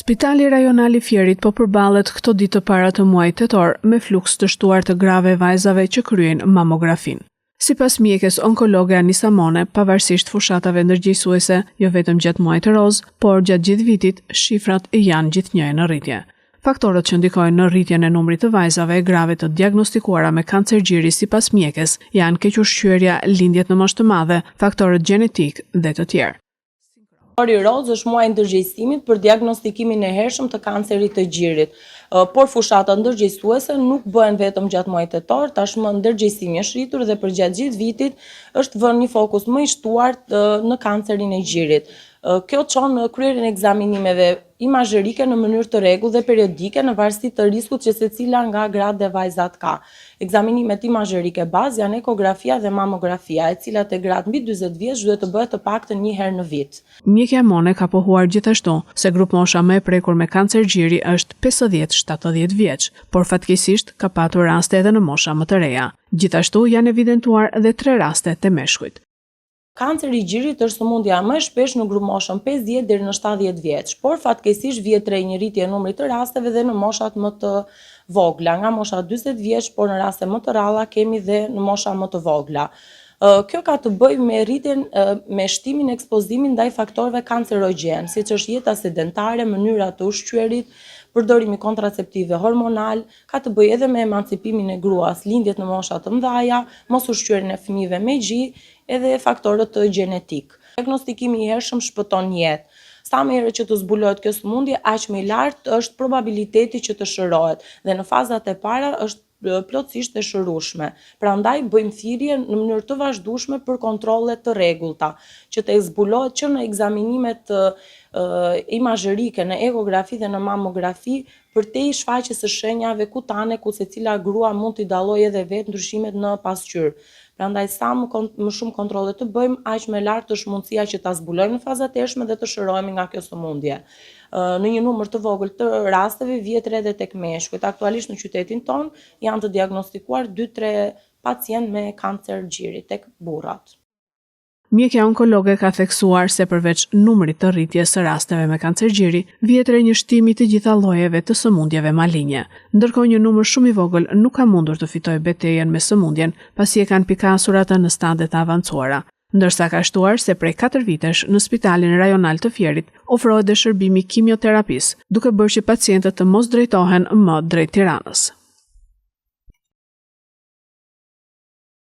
Spitali Rajonal i Fierit po përballet këto ditë para të muajit tetor me fluks të shtuar të grave vajzave që kryejnë mamografin. Sipas mjekes onkologe Anisa Mone, pavarësisht fushatave ndërgjegjësuese, jo vetëm gjatë muajit të roz, por gjatë gjithë vitit, shifrat janë gjithnjëherë në rritje. Faktorët që ndikojnë në rritjen e numrit të vajzave e grave të diagnostikuara me kancer gjiri sipas mjekes janë kequshqyerja, lindjet në moshë të madhe, faktorët gjenetik dhe të tjerë. Muaji roz është muaji ndërgjegjësimit për diagnostikimin e hershëm të kancerit të gjirit, por fushatat ndërgjegjësuese nuk bëhen vetëm gjatë muajit tetor, tashmë ndërgjegjësimi është rritur dhe për gjatë gjithë vitit është vënë një fokus më i shtuar në kancerin e gjirit. Kjo çon kryerjen e ekzaminimeve imazherike në mënyrë të rregullt dhe periodike në varësi të riskut që secila nga gratë dhe vajzat ka. Ekzaminimet imazherike bazë janë ekografia dhe mamografia, e cilat e gratë mbi 40 vjeç duhet të bëhet të paktën një herë në vit. Mjekja Mone ka pohuar gjithashtu se grup mosha më e prekur me kancer gjiri është 50-70 vjeç, por fatkeqësisht ka patur raste edhe në mosha më të reja. Gjithashtu janë evidentuar edhe 3 raste të meshkujt. Kanceri i gjirit është sëmundja më e shpesh në grup moshën 50 deri në 70 vjeç, por fatkeqësisht vjet re një rritje e numrit të rasteve dhe në moshat më të vogla, nga mosha 40 vjeç, por në raste më të rralla kemi dhe në mosha më të vogla. Kjo ka të bëjë me rritjen me shtimin e ekspozimit ndaj faktorëve kancerogjen, siç është jeta sedentare, mënyra të ushqyerit, përdorimi kontraceptive hormonal, ka të bëjë edhe me emancipimin e gruas, lindjet në mosha të mëdha, mos ushqyerjen e fëmijëve me gji, edhe faktorët të gjenetik. Diagnostikimi i hershëm shpëton jetë. Sa më herë që të zbulohet kjo sëmundje, aq më i lartë është probabiliteti që të shërohet dhe në fazat e para është plotësisht e shërueshme. Prandaj bëjmë thirrje në mënyrë të vazhdueshme për kontrolle të rregullta, që të zbulohet që në ekzaminimet imazherike, në ekografi dhe në mamografi, përtej shfaqjes së shenjave kutane ku secila grua mund t'i dallojë edhe vetë ndryshimet në pasqyrë. Prandaj sa më shumë kontrolle të bëjmë, aq më lartë është mundësia që ta zbulojmë në fazat e hershme dhe të shërohemi nga kjo sëmundje. Në një numër të vogël të rasteve vjet re edhe tek meshkujt. Aktualisht në qytetin ton janë të diagnostikuar 2-3 pacient me kancer gjiri tek burrat. Mjekja onkologe ka theksuar se përveç numrit të rritjes së rasteve me kancer gjiri, vjet re një shtimi të gjitha llojeve të sëmundjeve malinje, ndërkohë një numër shumë i vogël nuk ka mundur të fitojë betejën me sëmundjen, pasi e kanë pikasur atë në stade të avancuara. Ndërsa ka shtuar se prej 4 vitesh në Spitalin Rajonal të Fierit ofrohet dhe shërbimi kimioterapisë, duke bërë që pacientët të mos drejtohen më drejt Tiranës.